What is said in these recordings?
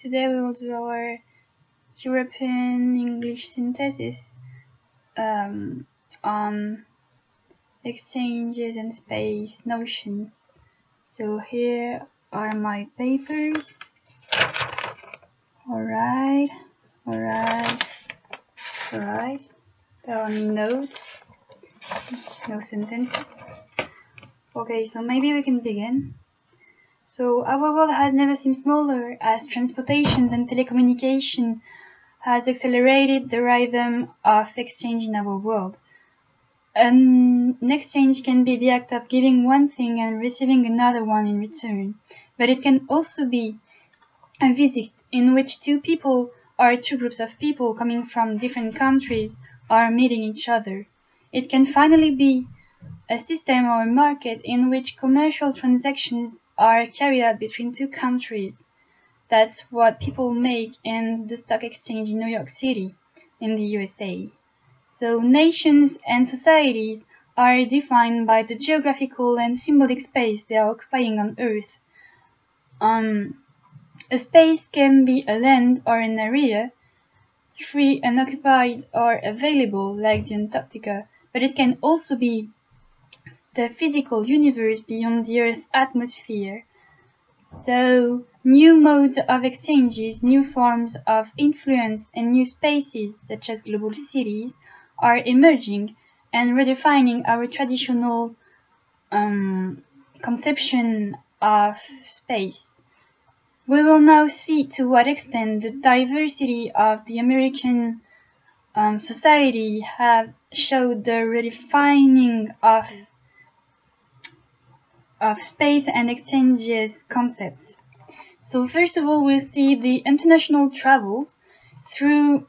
Today we will do our European English synthesis on exchanges and space notion. So here are my papers. Alright. There are only notes, no sentences. Okay, so maybe we can begin. So our world has never seemed smaller as transportations and telecommunication has accelerated the rhythm of exchange in our world. An exchange can be the act of giving one thing and receiving another one in return, but it can also be a visit in which two people or two groups of people coming from different countries are meeting each other. It can finally be a system or a market in which commercial transactions are carried out between two countries. That's what people make in the stock exchange in New York City, in the USA. So nations and societies are defined by the geographical and symbolic space they are occupying on Earth. A space can be a land or an area, free, unoccupied, or available, like the Antarctica, but it can also be the physical universe beyond the Earth's atmosphere. So, new modes of exchanges, new forms of influence, and new spaces, such as global cities, are emerging and redefining our traditional conception of space. We will now see to what extent the diversity of the American society have showed the redefining of space and exchanges concepts. So first of all, we'll see the international travels through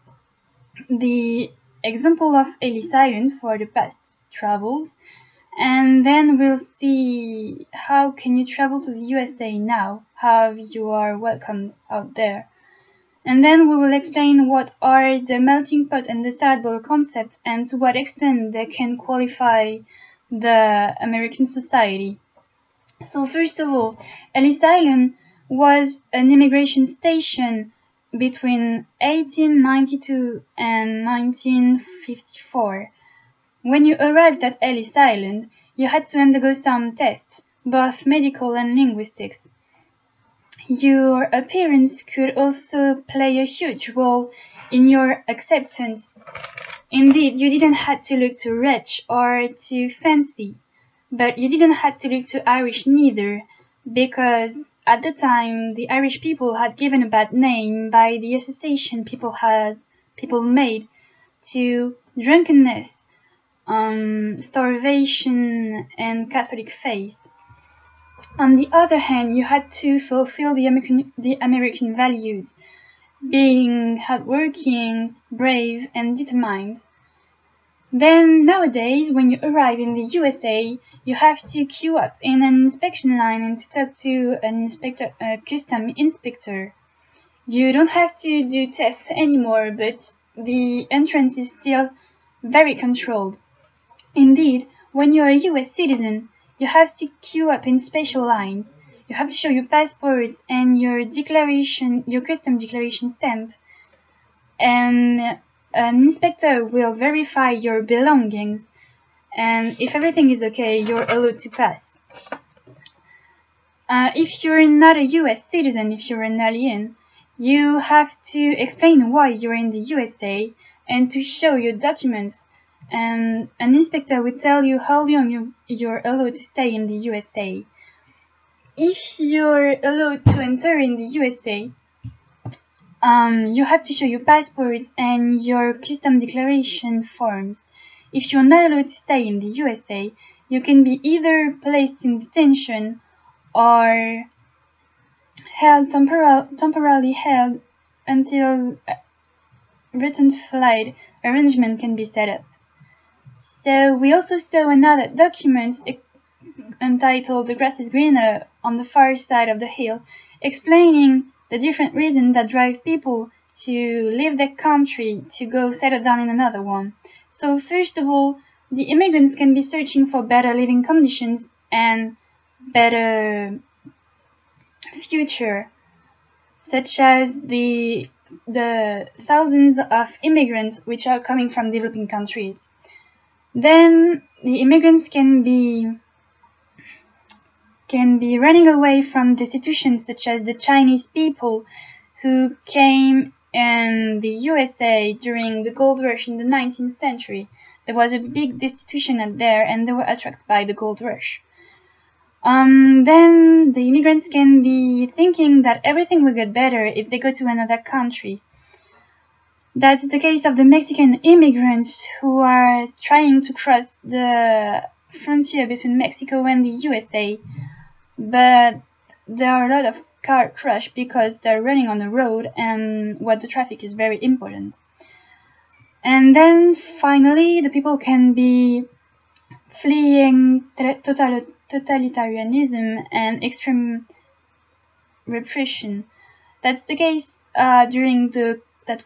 the example of Ellis Island for the past travels, and then we'll see how can you travel to the USA now, how you are welcomed out there. And then we will explain what are the melting pot and the salad bowl concepts and to what extent they can qualify the American society. So first of all, Ellis Island was an immigration station between 1892 and 1954. When you arrived at Ellis Island, you had to undergo some tests, both medical and linguistics. Your appearance could also play a huge role in your acceptance. Indeed, you didn't have to look too rich or too fancy. But you didn't have to look too Irish neither, because at the time the Irish people had given a bad name by the association people made to drunkenness, starvation, and Catholic faith. On the other hand, you had to fulfill the American values, being hardworking, brave, and determined. Then nowadays, when you arrive in the USA, you have to queue up in an inspection line and to talk to a custom inspector. You don't have to do tests anymore, but the entrance is still very controlled. Indeed, when you are a US citizen, you have to queue up in special lines. You have to show your passports and your custom declaration stamp. And an inspector will verify your belongings, and if everything is okay, you're allowed to pass. If you're not a US citizen, if you're an alien, you have to explain why you're in the USA and to show your documents, and an inspector will tell you how long you're allowed to stay in the USA. If you're allowed to enter in the USA, you have to show your passports and your custom declaration forms. If you're not allowed to stay in the USA, you can be either placed in detention or temporarily held until a return flight arrangement can be set up. So we also saw another document entitled "The Grass is Greener" on the far side of the hill, explaining the different reasons that drive people to leave their country to go settle down in another one. So first of all, the immigrants can be searching for better living conditions and better future. such as the thousands of immigrants which are coming from developing countries. Then the immigrants can be running away from destitution, such as the Chinese people who came in the USA during the gold rush in the 19th century. There was a big destitution out there, and they were attracted by the gold rush. Then the immigrants can be thinking that everything will get better if they go to another country. That's the case of the Mexican immigrants who are trying to cross the frontier between Mexico and the USA, but there are a lot of car crash because they're running on the road and the traffic is very important. And then finally, the people can be fleeing totalitarianism and extreme repression. That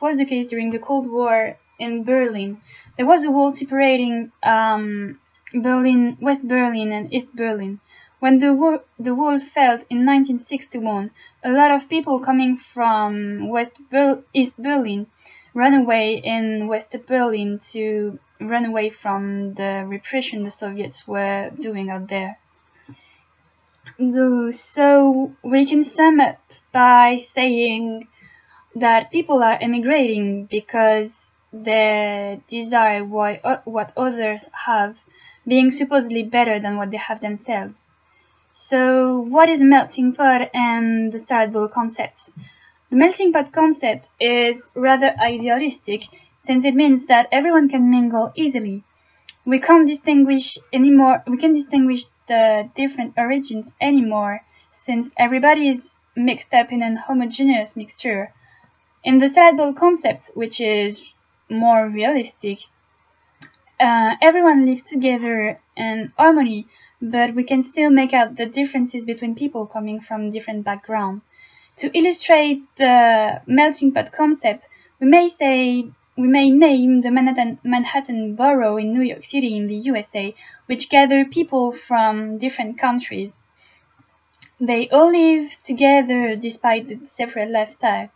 was the case during the Cold War in Berlin. There was a wall separating West Berlin and East Berlin. When the wall fell in 1961, a lot of people coming from East Berlin ran away in West Berlin to run away from the repression the Soviets were doing out there. So we can sum up by saying that people are emigrating because they desire what others have, being supposedly better than what they have themselves. So what is a melting pot and the salad bowl concept? The melting pot concept is rather idealistic, since it means that everyone can mingle easily. We can't distinguish the different origins anymore, since everybody is mixed up in an homogeneous mixture. In the salad bowl concept, which is more realistic, everyone lives together in harmony, but we can still make out the differences between people coming from different backgrounds. To illustrate the melting pot concept, we may name the Manhattan Borough in New York City in the USA, which gather people from different countries. They all live together despite the separate lifestyle.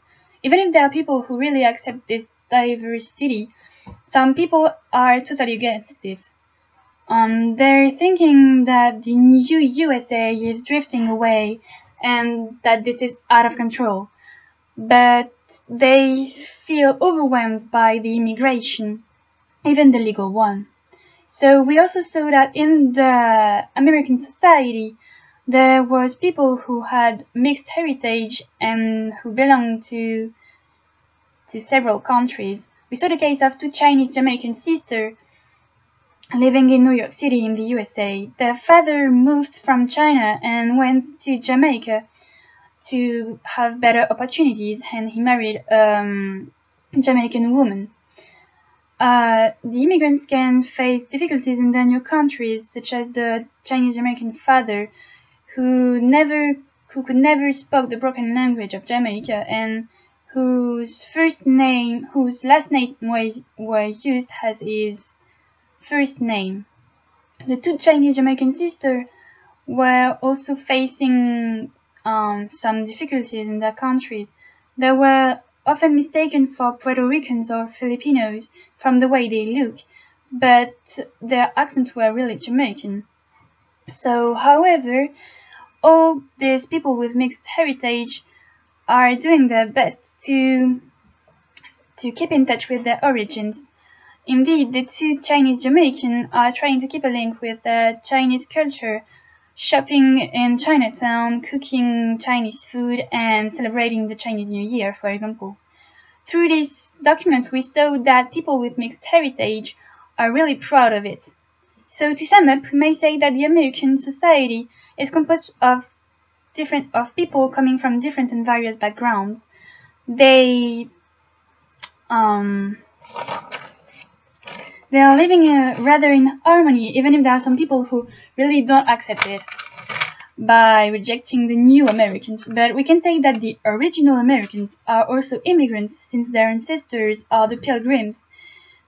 Even if there are people who really accept this diversity, some people are totally against it. They're thinking that the new USA is drifting away and that this is out of control. But they feel overwhelmed by the immigration, even the legal one. So we also saw that in the American society, there was people who had mixed heritage and who belonged to several countries. We saw the case of two Chinese Jamaican sisters living in New York City in the USA. Their father moved from China and went to Jamaica to have better opportunities, and he married a Jamaican woman. The immigrants can face difficulties in their new countries, such as the Chinese American father who could never spoke the broken language of Jamaica and whose last name was used as his first name. The two Chinese Jamaican sisters were also facing some difficulties in their countries. They were often mistaken for Puerto Ricans or Filipinos from the way they look, but their accents were really Jamaican. So, however, all these people with mixed heritage are doing their best to keep in touch with their origins. Indeed, the two Chinese Jamaicans are trying to keep a link with the Chinese culture, shopping in Chinatown, cooking Chinese food, and celebrating the Chinese New Year, for example. Through this document, we saw that people with mixed heritage are really proud of it. So to sum up, we may say that the American society is composed of people coming from different and various backgrounds. They are living rather in harmony, even if there are some people who really don't accept it by rejecting the new Americans. But we can say that the original Americans are also immigrants, since their ancestors are the Pilgrims.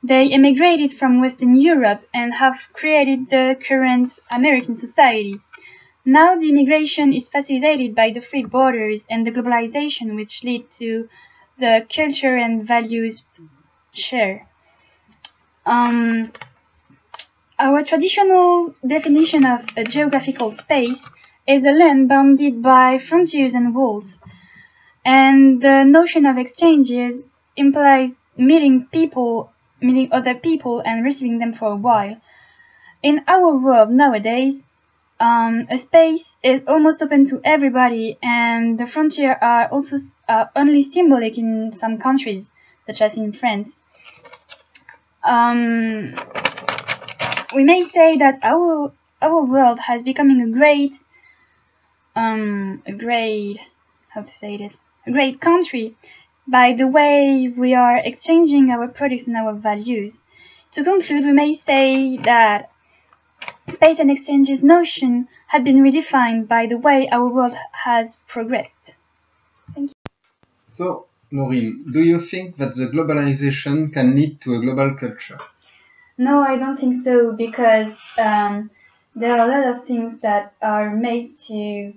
They immigrated from Western Europe and have created the current American society. Now the immigration is facilitated by the free borders and the globalization, which lead to the culture and values share. Our traditional definition of a geographical space is a land bounded by frontiers and walls, and the notion of exchanges implies meeting other people and receiving them for a while. In our world nowadays, a space is almost open to everybody, and the frontiers are also only symbolic in some countries, such as in France. We may say that our world has becoming a great country by the way we are exchanging our products and our values. To conclude, we may say that space and exchanges notion had been redefined by the way our world has progressed. Thank you. So, Maureen, do you think that the globalization can lead to a global culture? No, I don't think so, because there are a lot of things that are made to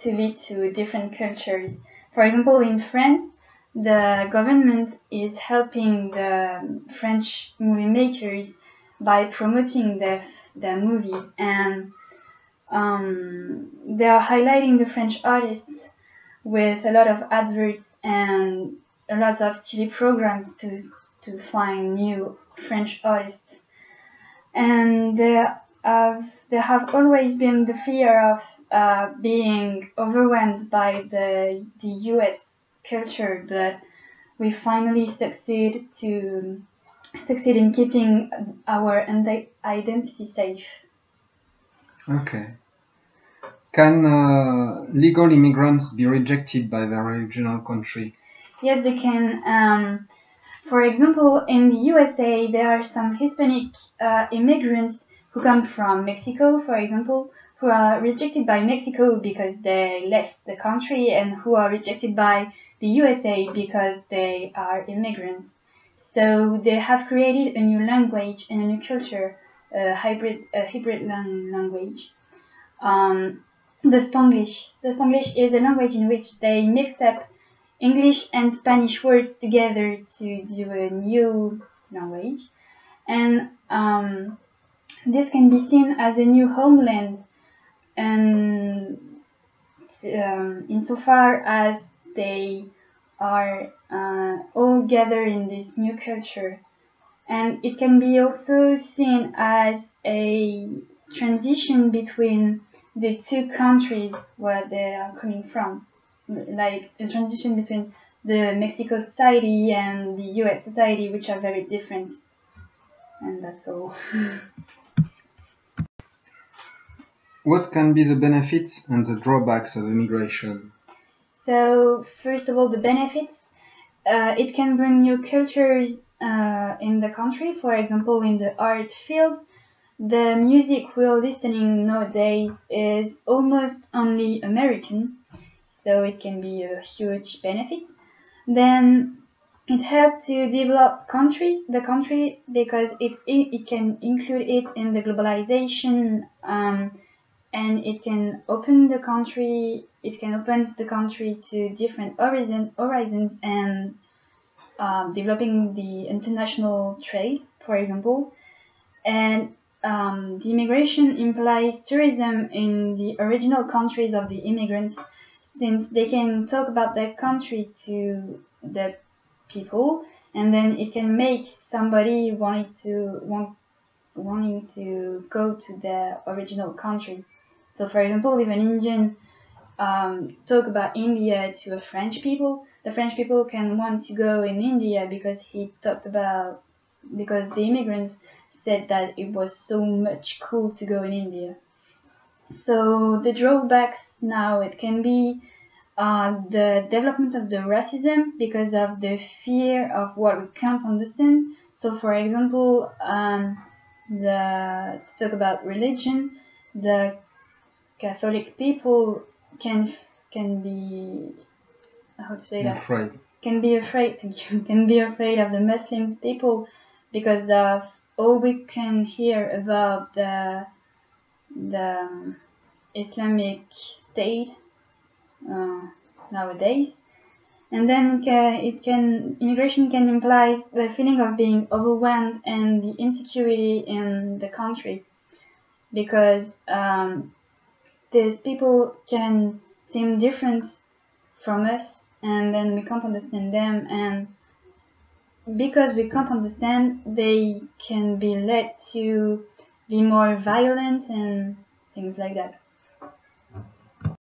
lead to different cultures. For example, in France, the government is helping the French movie makers by promoting their movies, and they are highlighting the French artists with a lot of adverts and a lot of TV programs to find new French artists. And there have always been the fear of being overwhelmed by the US culture, but we finally succeed in keeping our identity safe. Okay. Can legal immigrants be rejected by their original country? Yes, they can. For example, in the USA, there are some Hispanic immigrants who come from Mexico, for example, who are rejected by Mexico because they left the country, and who are rejected by the USA because they are immigrants. So they have created a new language and a new culture, a hybrid language. The Spanglish. The Spanglish is a language in which they mix up English and Spanish words together to do a new language, and this can be seen as a new homeland, and insofar as they are all gathered in this new culture, and it can be also seen as a transition between the two countries where they are coming from, like a transition between the Mexico society and the US society, which are very different. And that's all. What can be the benefits and the drawbacks of immigration? So, first of all, the benefits. It can bring new cultures in the country. For example, in the art field, the music we're listening nowadays is almost only American, so it can be a huge benefit. Then it helps to develop the country, because it can include it in the globalization, and it can open the country. It can open the country to different horizons, and developing the international trade, for example. And the immigration implies tourism in the original countries of the immigrants, since they can talk about their country to the people, and then it can make somebody wanting to go to their original country. So, for example, if an Indian talk about India to a French people, the French people can want to go in India because the immigrants said that it was so much cool to go in India. So the drawbacks now, it can be the development of the racism because of the fear of what we can't understand. So, for example, to talk about religion, the Catholic people can be, how to say that? Afraid. Can be afraid. Thank you. Can be afraid of the Muslims people because of all we can hear about the the Islamic State nowadays. And then immigration can imply the feeling of being overwhelmed and the insecurity in the country, because these people can seem different from us, and then we can't understand them, and because we can't understand, they can be led to be more violent and things like that.